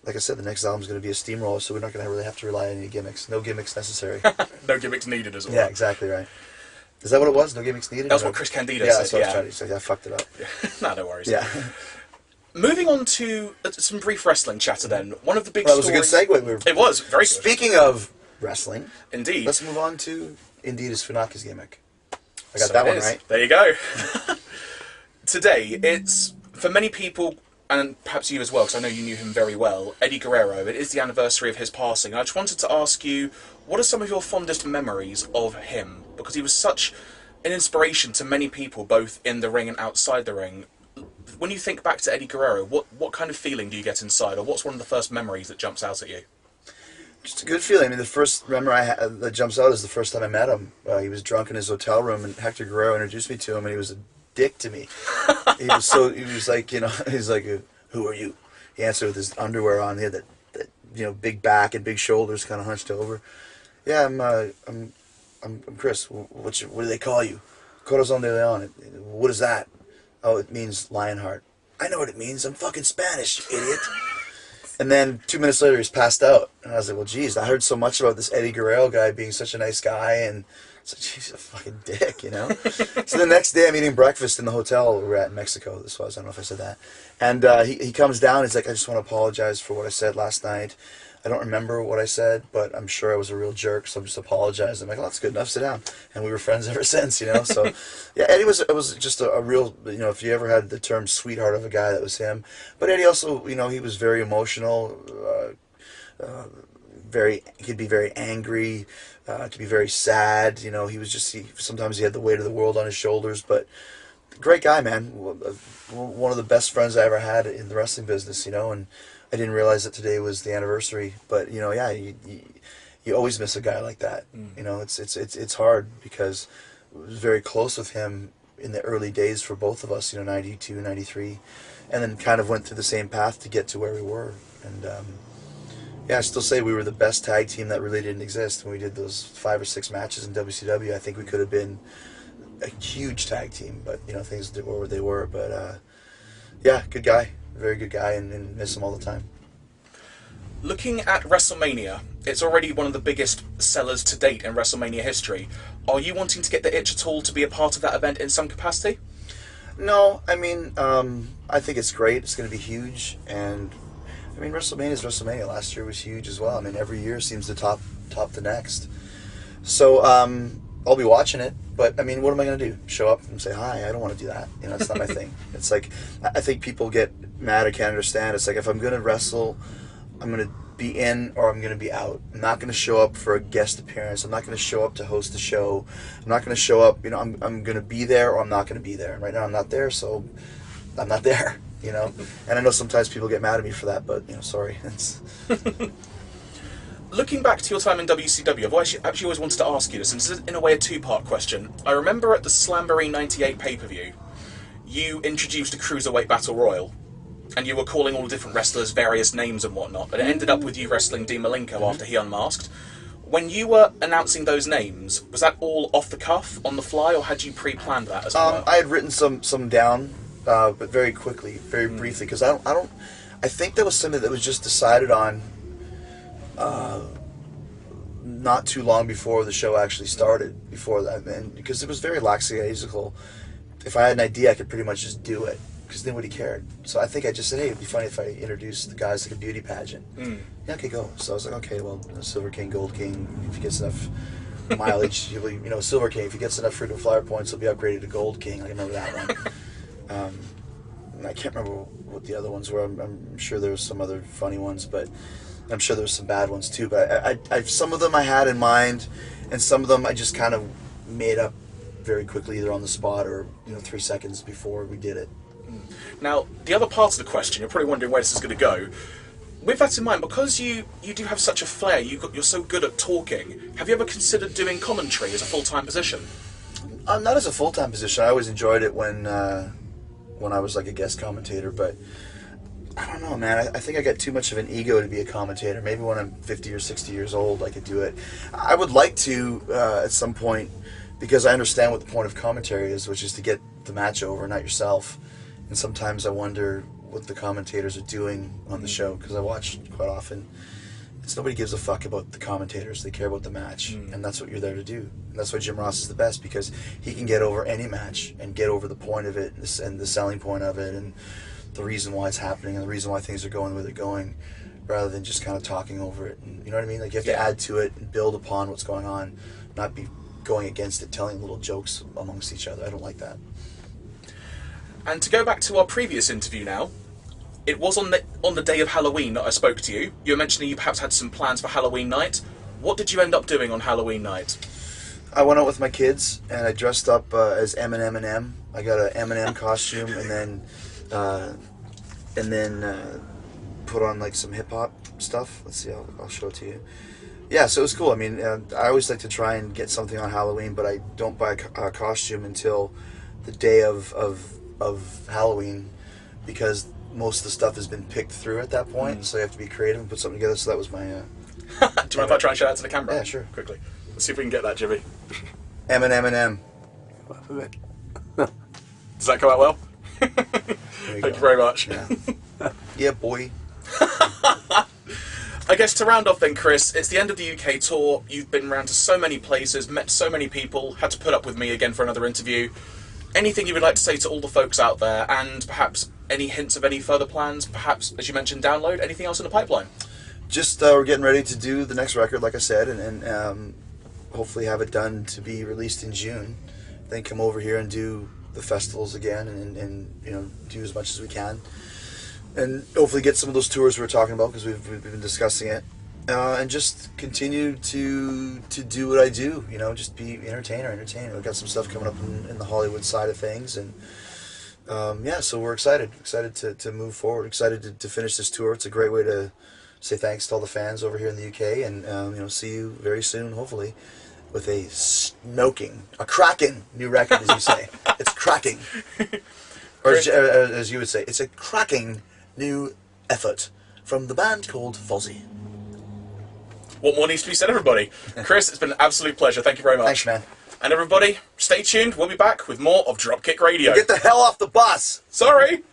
like I said, the next album's going to be a steamroller, so we're not going to really have to rely on any gimmicks. No gimmicks necessary. No gimmicks needed as well. Yeah, exactly right. Is that what it was? No gimmicks needed? That's what Chris Candido said. said. That's what I was trying to say. I fucked it up. Yeah. No, no worries. Yeah. Moving on to some brief wrestling chatter then. One of the big stories... That was a good segue. It was, very good. Speaking of wrestling... Indeed. Let's move on to Indeed is Funaka's gimmick. I got that one right. There you go. Today, it's, for many people, and perhaps you as well, because I know you knew him very well, Eddie Guerrero. It is the anniversary of his passing. I just wanted to ask you, what are some of your fondest memories of him? Because he was such an inspiration to many people, both in the ring and outside the ring. When you think back to Eddie Guerrero, what kind of feeling do you get inside, or what's one of the first memories that jumps out at you? Just a good feeling. I mean, the first memory that jumps out is the first time I met him. He was drunk in his hotel room, and Hector Guerrero introduced me to him, and he was a dick to me. He was like, you know, he's like, who are you? He answered with his underwear on. He had that you know, big back and big shoulders, kind of hunched over. Yeah, I'm Chris. What do they call you? Corazon de Leon. What is that? Oh, it means Lionheart. I know what it means. I'm fucking Spanish, you idiot. And then 2 minutes later, he's passed out. And I was like, well, geez, I heard so much about this Eddie Guerrero guy being such a nice guy, and it's like, geez, he's a fucking dick, you know? So the next day, I'm eating breakfast in the hotel we were at in Mexico. This was, I don't know if I said that. And he comes down, he's like, I just want to apologize for what I said last night. I don't remember what I said, but I'm sure I was a real jerk, so I'm just apologizing. I'm like, well, that's good enough, sit down. And we were friends ever since, you know? So, yeah, Eddie was just a real, you know, if you ever had the term sweetheart of a guy, that was him. But Eddie also, you know, he was very emotional, he could be very angry, could be very sad, you know, sometimes he had the weight of the world on his shoulders, but great guy, man. One of the best friends I ever had in the wrestling business, you know, and I didn't realize that today was the anniversary, but you know, yeah, you always miss a guy like that. You know, it's hard because I was very close with him in the early days for both of us, you know, 92, 93, and then kind of went through the same path to get to where we were. And yeah, I still say we were the best tag team that really didn't exist when we did those 5 or 6 matches in WCW. I think we could have been a huge tag team, but you know, things were what they were. But yeah, good guy. Very good guy, and miss him all the time. Looking at Wrestlemania, it's already one of the biggest sellers to date in Wrestlemania history. Are you wanting to get the itch at all to be a part of that event in some capacity? No, I mean, I think it's great. It's going to be huge, and I mean, WrestleMania is WrestleMania. Last year was huge as well. I mean, every year seems to top the next. So I'll be watching it. But, I mean, what am I going to do? Show up and say hi? I don't want to do that. You know, it's not my thing. It's like, I think people get mad or can't understand. It's like, if I'm going to wrestle, I'm going to be in or I'm going to be out. I'm not going to show up for a guest appearance. I'm not going to show up to host a show. I'm not going to show up, you know, I'm going to be there or I'm not going to be there. And right now I'm not there, so I'm not there, you know. And I know sometimes people get mad at me for that, but, you know, sorry. Looking back to your time in WCW, I've actually always wanted to ask you this, and this is in a way a two-part question. I remember at the Slamboree 98 pay-per-view, you introduced a Cruiserweight Battle Royal, and you were calling all the different wrestlers various names and whatnot, but it ended up with you wrestling Dean Malenko after he unmasked. When you were announcing those names, was that all off the cuff, on the fly, or had you pre-planned that as well? I had written some down, but very quickly, very briefly, because I think that was something that was just decided on not too long before the show actually started, before that, and because it was very lackadaisical. If I had an idea, I could pretty much just do it, because nobody cared. So I think I just said, hey, it'd be funny if I introduced the guys like a beauty pageant. Yeah, okay, go. So I was like, okay, well, Silver King, Gold King, if he gets enough mileage, you know, Silver King, if he gets enough frequent flyer points, he'll be upgraded to Gold King. I remember that one. And I can't remember what the other ones were. I'm sure there was some other funny ones, but I'm sure there was some bad ones too. But I some of them I had in mind, and some of them I just kind of made up very quickly, either on the spot or 3 seconds before we did it. Now, the other part of the question, you're probably wondering where this is going to go. With that in mind, because you do have such a flair, you're so good at talking, have you ever considered doing commentary as a full-time position? Not as a full-time position. I always enjoyed it when I was like a guest commentator, but I don't know, man. I think I got too much of an ego to be a commentator. Maybe when I'm 50 or 60 years old, I could do it. I would like to at some point, because I understand what the point of commentary is, which is to get the match over, not yourself. And sometimes I wonder what the commentators are doing on the show, because I watch quite often. It's nobody gives a fuck about the commentators. They care about the match, and that's what you're there to do. And that's why Jim Ross is the best, because he can get over any match and get over the point of it and the selling point of it and the reason why it's happening and the reason why things are going where they're going, rather than just kind of talking over it. And you know what I mean? Like, you have to add to it and build upon what's going on, not be going against it, telling little jokes amongst each other. I don't like that. And to go back to our previous interview now, it was on the day of Halloween that I spoke to you. You were mentioning you perhaps had some plans for Halloween night. What did you end up doing on Halloween night? I went out with my kids and I dressed up as Eminem and M. I got an Eminem costume and then put on like some hip hop stuff. Let's see, I'll show it to you. Yeah, so it was cool. I mean, I always like to try and get something on Halloween, but I don't buy a costume until the day of Halloween, because most of the stuff has been picked through at that point, so you have to be creative and put something together. So that was my... Do you mind if I try and show that to the camera? Yeah, sure. Quickly. Let's see if we can get that, Jimmy. M. Does that come out well? Thank you very much. Yeah, yeah, boy. I guess to round off then, Chris, it's the end of the UK tour. You've been around to so many places, met so many people, had to put up with me again for another interview. Anything you would like to say to all the folks out there, and perhaps any hints of any further plans, perhaps, as you mentioned, download, anything else in the pipeline? Just, we're getting ready to do the next record, like I said, and hopefully have it done to be released in June. Then come over here and do the festivals again and you know, do as much as we can. And hopefully get some of those tours we were talking about, because we've been discussing it. And just continue to do what I do, you know, just be entertainer. We've got some stuff coming up in the Hollywood side of things, and yeah, so we're excited to move forward, excited to finish this tour. It's a great way to say thanks to all the fans over here in the UK, and you know, see you very soon, hopefully, with a cracking new record, as you say. It's cracking. Or as you would say, it's a cracking new effort from the band called Fozzy. What more needs to be said, everybody? Chris, it's been an absolute pleasure. Thank you very much. Thanks, man. And everybody, stay tuned. We'll be back with more of Dropkick Radio. Get the hell off the bus! Sorry!